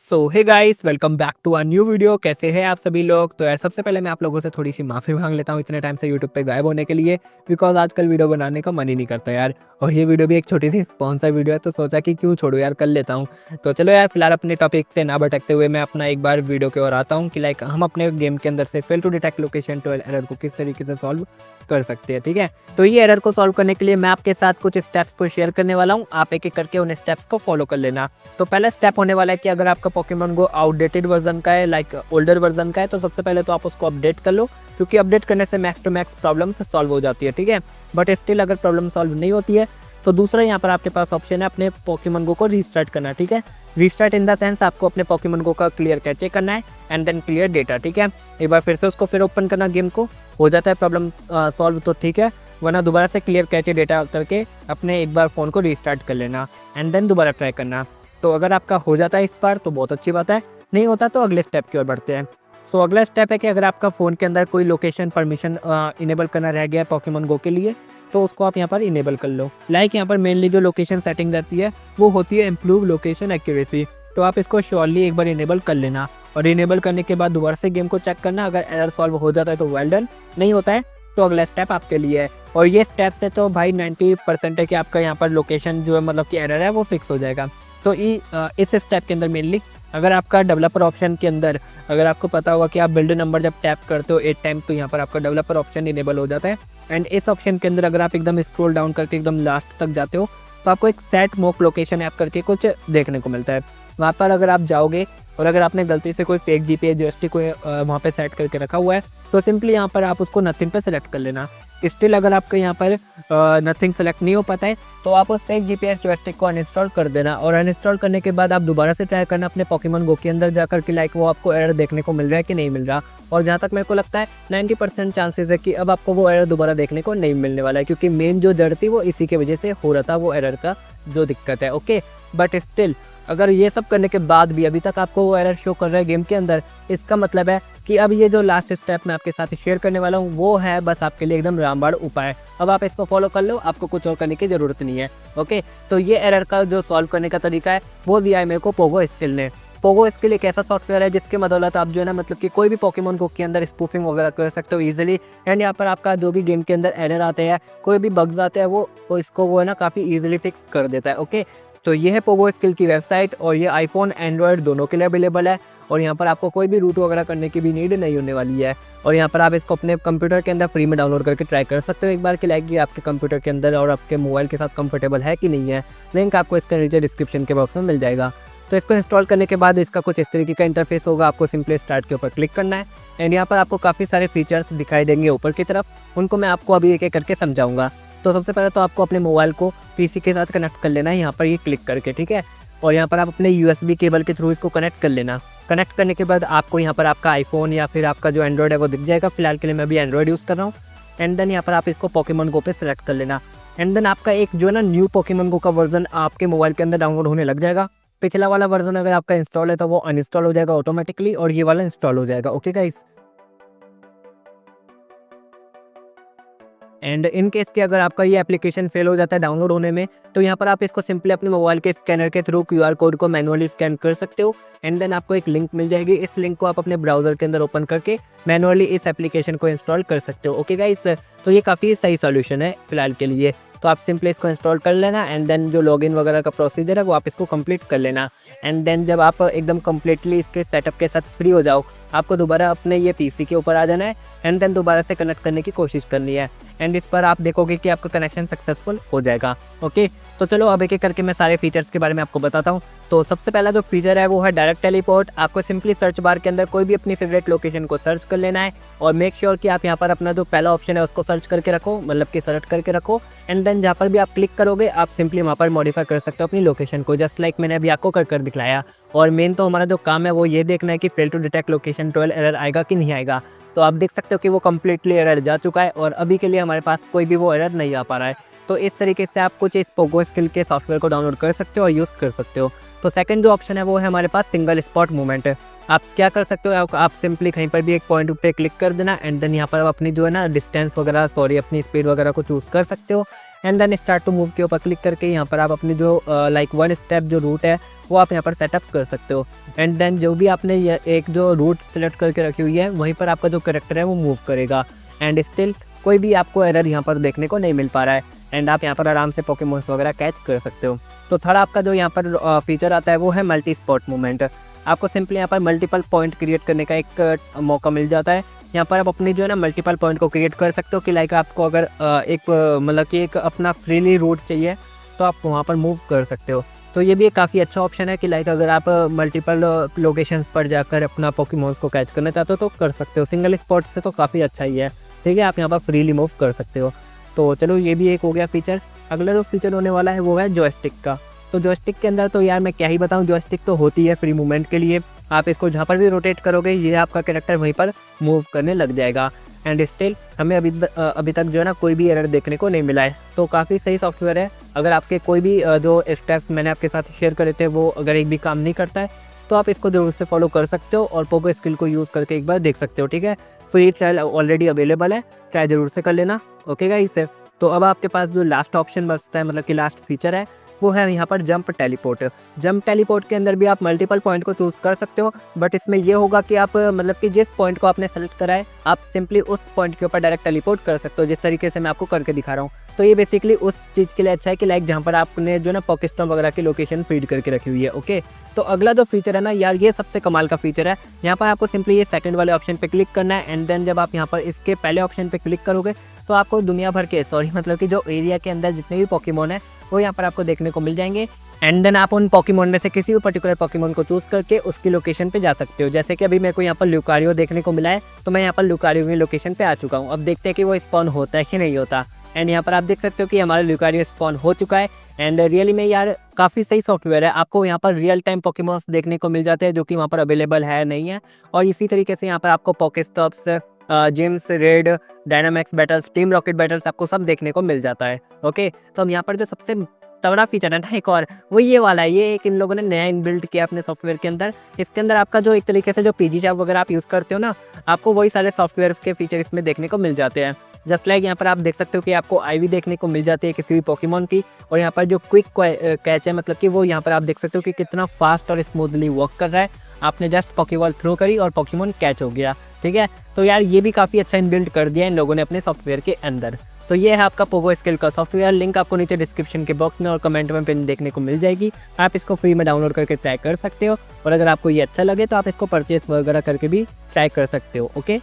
So hey guys, welcome back to a new video. कैसे हैं आप सभी लोग। तो यार सबसे पहले मैं आप लोगों से थोड़ी सी माफ़ी मांग लेता हूँ इतने टाइम से यूट्यूब पे गायब होने के लिए, बिकॉज आजकल वीडियो बनाने का मन ही नहीं करता यार। और ये वीडियो भी एक छोटी सी स्पॉन्सर वीडियो है, तो सोचा कि क्यों छोड़ो यार, कर लेता हूँ। तो चलो यार, फिलहाल अपने टॉपिक से ना भटकते हुए मैं अपना एक बार वीडियो की ओर आता हूँ कि लाइक हम अपने गेम के अंदर से fail to detect location twelve error को किस तरीके से सॉल्व कर सकते हैं। ठीक है, तो ये एरर को सॉल्व करने के लिए मैं आपके साथ कुछ स्टेप्स को शेयर करने वाला हूँ। आप एक एक करके उन स्टेप्स को फॉलो कर लेना। तो पहला स्टेप होने वाला है कि अगर आपका पोकेमॉन गो आउटडेटेड वर्जन का है, लाइक ओल्डर वर्जन का है, तो सबसे पहले तो आप उसको अपडेट कर लो, क्योंकि अपडेट करने से max to max problem solve हो जाती है। ठीक है, बट स्टिल अगर प्रॉब्लम सॉल्व नहीं होती है तो दूसरा यहाँ पर आपके पास ऑप्शन है अपने पोकेमॉन गो को रीस्टार्ट करना। ठीक है, रीस्टार्ट इन द सेंस आपको अपने पोकेमॉन गो का क्लियर कैचे करना है एंड देन क्लियर डेटा। ठीक है, एक बार फिर से उसको फिर ओपन करना गेम को, हो जाता है प्रॉब्लम सॉल्व तो ठीक है, वरना दोबारा से क्लियर कैचे डेटा करके अपने एक बार फ़ोन को रीस्टार्ट कर लेना एंड देन दोबारा ट्राई करना। तो अगर आपका हो जाता है इस बार तो बहुत अच्छी बात है, नहीं होता तो अगले स्टेप की ओर बढ़ते हैं। सो अगला स्टेप है कि अगर आपका फ़ोन के अंदर कोई लोकेशन परमिशन इनेबल करना रह गया है पोकेमॉन गो के लिए, तो उसको आप यहाँ पर इनेबल कर लो। लाइक यहाँ पर मेनली जो लोकेशन सेटिंग रहती है वो होती है इम्प्रूव लोकेशन एक्यूरेसी, तो आप इसको श्योरली एक बार इनेबल कर लेना। और इनेबल करने के बाद दोबारा से गेम को चेक करना, अगर एरर सॉल्व हो जाता है तो वेल डन, नहीं होता है तो अगला स्टेप आपके लिए है। और ये स्टेप से तो भाई 90% है कि आपका यहाँ पर लोकेशन जो है मतलब कि एरर है वो फिक्स हो जाएगा। तो इस स्टेप के अंदर मेनली अगर आपका डेवलपर ऑप्शन के अंदर, अगर आपको पता होगा कि आप बिल्ड नंबर जब टैप करते हो 8 टाइम, तो यहाँ पर आपका डेवलपर ऑप्शन इनेबल हो जाता है। एंड इस ऑप्शन के अंदर अगर आप एकदम स्क्रॉल डाउन करके एकदम लास्ट तक जाते हो तो आपको एक सेट मॉक लोकेशन ऐप करके कुछ देखने को मिलता है। वहाँ पर अगर आप जाओगे और अगर आपने गलती से कोई फेक जीपीएस जॉयस्टिक को वहाँ पे सेट करके रखा हुआ है, तो सिंपली यहाँ पर आप उसको नथिंग पे सेलेक्ट कर लेना। स्टिल अगर आपको यहाँ पर नथिंग सेलेक्ट नहीं हो पाता है तो आप उस फेक जीपीएस जॉयस्टिक को अनइंस्टॉल कर देना। और अनइंस्टॉल करने के बाद आप दोबारा से ट्राई करना अपने पोकेमॉन गो के अंदर जाकर कि लाइक वो आपको एरर देखने को मिल रहा है कि नहीं मिल रहा। और जहाँ तक मेरे को लगता है 90% चांसेस है कि अब आपको वो एरर दोबारा देखने को नहीं मिलने वाला है, क्योंकि मेन जो जड़ थी वो इसी की वजह से हो रहा था, वो एरर का जो दिक्कत है। ओके, बट स्टिल अगर ये सब करने के बाद भी अभी तक आपको वो एरर शो कर रहा है गेम के अंदर, इसका मतलब है कि अब ये जो लास्ट स्टेप मैं आपके साथ शेयर करने वाला हूँ वो है बस आपके लिए एकदम रामबाण उपाय। अब आप इसको फॉलो कर लो, आपको कुछ और करने की ज़रूरत नहीं है। ओके, तो ये एरर का जो सॉल्व करने का तरीका है वो दिया है मेरे को पोगो स्किल ने। पोगो स्किल एक ऐसा सॉफ्टवेयर है जिसके बदौलत आप जो है ना मतलब कि कोई भी पोकेमॉन गो के अंदर स्पूफिंग वगैरह कर सकते हो ईजिली। एंड यहाँ पर आपका जो भी गेम के अंदर एरर आते हैं, कोई भी बग्स आते हैं, वो इसको वो है ना काफ़ी ईजिली फिक्स कर देता है। ओके, तो ये है पोगो स्किल की वेबसाइट और ये आईफोन एंड्रॉयड दोनों के लिए अवेलेबल है। और यहाँ पर आपको कोई भी रूट वगैरह करने की भी नीड नहीं होने वाली है। और यहाँ पर आप इसको अपने कंप्यूटर के अंदर फ्री में डाउनलोड करके ट्राई कर सकते हो एक बार कि लाइक ये आपके कंप्यूटर के अंदर और आपके मोबाइल के साथ कंफर्टेबल है कि नहीं है। लिंक आपको इसका नीचे डिस्क्रिप्शन के बॉक्स में मिल जाएगा। तो इसको इंस्टॉल करने के बाद इसका कुछ इस तरीके का इंटरफेस होगा। आपको सिंपली स्टार्ट के ऊपर क्लिक करना है एंड यहाँ पर आपको काफ़ी सारे फीचर्स दिखाई देंगे ऊपर की तरफ, उनको मैं आपको अभी एक एक करके समझाऊंगा। तो सबसे पहले तो आपको अपने मोबाइल को पीसी के साथ कनेक्ट कर लेना है यहाँ पर ये क्लिक करके। ठीक है, और यहाँ पर आप अपने यूएसबी केबल के थ्रू इसको कनेक्ट कर लेना। कनेक्ट करने के बाद आपको यहाँ पर आपका आईफोन या फिर आपका जो एंड्रॉयड है वो दिख जाएगा। फिलहाल के लिए मैं अभी एंड्रॉयड यूज़ कर रहा हूँ। एंड देन यहाँ पर आप इसको पोकेमॉन गो पे सेलेक्ट कर लेना। एंड देन आपका एक जो है ना न्यू पोकेमॉन गो का वर्जन आपके मोबाइल के अंदर डाउनलोड होने लग जाएगा। पिछला वाला वर्जन अगर आपका इंस्टॉल है तो वो अनइंस्टॉल हो जाएगा ऑटोमेटिकली और ये वाला इंस्टॉल हो जाएगा। Okay guys, and in case कि अगर आपका ये एप्लीकेशन फेल हो जाता है डाउनलोड होने में, तो यहाँ पर आप इसको सिंपली अपने मोबाइल के स्कैनर के थ्रू क्यूआर कोड को मैनुअली स्कैन कर सकते हो। एंड देन आपको एक लिंक मिल जाएगी, इस लिंक को आप अपने ब्राउजर के अंदर ओपन करके मैनुअली इस एप्लीकेशन को इंस्टॉल कर सकते हो। ओके गाइस, तो ये काफ़ी सही सॉल्यूशन है फिलहाल के लिए। तो आप सिंपली इसको इंस्टॉल कर लेना एंड देन जो लॉगिन वगैरह का प्रोसीजर है वो आप इसको कंप्लीट कर लेना। एंड देन जब आप एकदम कम्प्लीटली इसके सेटअप के साथ फ्री हो जाओ, आपको दोबारा अपने ये पीसी के ऊपर आ जाना है एंड देन दोबारा से कनेक्ट करने की कोशिश करनी है। एंड इस पर आप देखोगे कि आपका कनेक्शन सक्सेसफुल हो जाएगा। ओके, तो चलो अब एक एक करके मैं सारे फीचर्स के बारे में आपको बताता हूँ। तो सबसे पहला जो फीचर है वो है डायरेक्ट टेलीपोर्ट। आपको सिंपली सर्च बार के अंदर कोई भी अपनी फेवरेट लोकेशन को सर्च कर लेना है और मेक श्योर कि आप यहाँ पर अपना जो पहला ऑप्शन है उसको सर्च करके रखो, मतलब कि सेलेक्ट करके रखो। एंड देन जहाँ पर भी आप क्लिक करोगे आप सिंपली वहाँ पर मॉडिफाई कर सकते हो अपनी लोकेशन को, जस्ट लाइक मैंने अभी आपको कर दिखलाया। और मेन तो हमारा जो काम है वो ये देखना है कि fail to detect location 12 error आएगा कि नहीं आएगा। तो आप देख सकते हो कि वो कम्प्लीटली एरर जा चुका है और अभी के लिए हमारे पास कोई भी वो एरर नहीं आ पा रहा है। तो इस तरीके से आप कुछ इस पोगो स्किल के सॉफ्टवेयर को डाउनलोड कर सकते हो और यूज़ कर सकते हो। तो सेकंड जो ऑप्शन है वो है हमारे पास सिंगल स्पॉट मूवमेंट। आप क्या कर सकते हो, आप सिंपली कहीं पर भी एक पॉइंट पे क्लिक कर देना एंड देन यहाँ पर आप अपनी जो है ना डिस्टेंस वगैरह अपनी स्पीड वगैरह को चूज़ कर सकते हो। And then start to move के ऊपर क्लिक करके यहाँ पर आप अपनी जो लाइक वन स्टेप जो रूट है वो आप यहाँ पर सेटअप कर सकते हो। एंड देन जो भी आपने एक जो रूट सेलेक्ट करके रखी हुई है वहीं पर आपका जो कैरेक्टर है वो मूव करेगा। एंड स्टिल कोई भी आपको एरर यहाँ पर देखने को नहीं मिल पा रहा है एंड आप यहाँ पर आराम से पोकेमॉन्स वगैरह कैच कर सकते हो। तो थर्ड आपका जो यहाँ पर फीचर आता है वो है मल्टी स्पॉट मूवमेंट। आपको सिंपली यहाँ पर मल्टीपल पॉइंट क्रिएट करने का एक मौका मिल जाता है। यहाँ पर आप अपनी जो है ना मल्टीपल पॉइंट को क्रिएट कर सकते हो कि लाइक आपको अगर एक मतलब कि एक अपना फ्रीली रूट चाहिए तो आप वहाँ पर मूव कर सकते हो। तो ये भी एक काफ़ी अच्छा ऑप्शन है कि लाइक अगर आप मल्टीपल लोकेशंस पर जाकर अपना पोकेमॉन्स को कैच करना चाहते हो तो कर सकते हो। सिंगल स्पॉट से तो काफ़ी अच्छा ही है, ठीक है, आप यहाँ पर फ्रीली मूव कर सकते हो। तो चलो ये भी एक हो गया फीचर। अगला जो फीचर होने वाला है वो है जॉयस्टिक का। तो जॉयस्टिक के अंदर तो यार मैं क्या ही बताऊँ, जॉयस्टिक तो होती है फ्री मूवमेंट के लिए। आप इसको जहाँ पर भी रोटेट करोगे ये आपका कैरेक्टर वहीं पर मूव करने लग जाएगा। एंड स्टिल हमें अभी तक जो है ना कोई भी एरर देखने को नहीं मिला है। तो काफ़ी सही सॉफ्टवेयर है। अगर आपके कोई भी जो स्टेप्स मैंने आपके साथ शेयर करे थे वो अगर एक भी काम नहीं करता है तो आप इसको ज़रूर से फॉलो कर सकते हो और पोगो स्किल को यूज़ करके एक बार देख सकते हो, ठीक है। फ्री ट्रायल ऑलरेडी अवेलेबल है, ट्राई ज़रूर से कर लेना, ओके गाइस। तो अब आपके पास जो लास्ट ऑप्शन बचता है, मतलब कि लास्ट फीचर है, वो है यहाँ पर जंप टेलीपोर्ट। जंप टेलीपोर्ट के अंदर भी आप मल्टीपल पॉइंट को चूज़ कर सकते हो, बट इसमें ये होगा कि आप मतलब कि जिस पॉइंट को आपने सेलेक्ट करा है आप सिंपली उस पॉइंट के ऊपर डायरेक्ट टेलीपोर्ट कर सकते हो, जिस तरीके से मैं आपको करके दिखा रहा हूँ। तो ये बेसिकली उस चीज़ के लिए अच्छा है कि लाइक जहाँ पर आपने जो ना पोकेस्टॉप वगैरह की लोकेशन फीड करके रखी हुई है, ओके। तो अगला जो फीचर है ना यार, ये सबसे कमाल का फीचर है। यहाँ पर आपको सिंपली ये सेकंड वाले ऑप्शन पे क्लिक करना है एंड देन जब आप यहाँ पर इसके पहले ऑप्शन पे क्लिक करोगे तो आपको दुनिया भर के मतलब कि जो एरिया के अंदर जितने भी पोकेमॉन है वो यहाँ पर आपको देखने को मिल जाएंगे। एंड देन आप उन पोकेमॉन में से किसी भी पर्टिकुलर पोकेमॉन को चूज करके उसकी लोकेशन पे जा सकते हो। जैसे कि अभी मेरे को यहाँ पर ल्यूकारियो देखने को मिला है तो मैं यहाँ पर ल्यूकारियो की लोकेशन पे आ चुका हूँ। अब देखते हैं कि वो स्पॉन होता है कि नहीं होता। एंड यहाँ पर आप देख सकते हो कि हमारा ल्यूकारियो स्पॉन हो चुका है। एंड रियली में यार काफ़ी सही सॉफ्टवेयर है। आपको यहाँ पर रियल टाइम पोकेमॉन्स देखने को मिल जाते हैं जो कि वहाँ पर अवेलेबल है नहीं है। और इसी तरीके से यहाँ पर आपको PokeStops, gyms, raid, Dynamax battles, Team Rocket battles आपको सब देखने को मिल जाता है, ओके। तो हम यहाँ पर जो सबसे तगड़ा फीचर है ना एक और, वो ये वाला है। ये एक इन लोगों ने नया इनबिल्ट किया अपने सॉफ्टवेयर के अंदर। इसके अंदर आपका जो एक तरीके से जो पीजी चैप वगैरह आप यूज़ करते हो ना, आपको वही सारे सॉफ्टवेयर के फीचर इसमें देखने को मिल जाते हैं। जस्ट लाइक यहाँ पर आप देख सकते हो कि आपको आईवी देखने को मिल जाती है किसी भी पोकेमॉन की। और यहाँ पर जो क्विक कैच है, मतलब कि वो यहाँ पर आप देख सकते हो कि कितना फास्ट और स्मूथली वर्क कर रहा है। आपने जस्ट पॉकीबॉल थ्रो करी और पोकेमॉन कैच हो गया, ठीक है। तो यार ये भी काफ़ी अच्छा इनबिल्ट कर दिया इन लोगों ने अपने सॉफ्टवेयर के अंदर। तो ये है आपका पोगो स्किल का सॉफ्टवेयर। लिंक आपको नीचे डिस्क्रिप्शन के बॉक्स में और कमेंट में पिन देखने को मिल जाएगी। आप इसको फ्री में डाउनलोड करके ट्राई कर सकते हो और अगर आपको ये अच्छा लगे तो आप इसको परचेस वगैरह करके भी ट्राई कर सकते हो, ओके।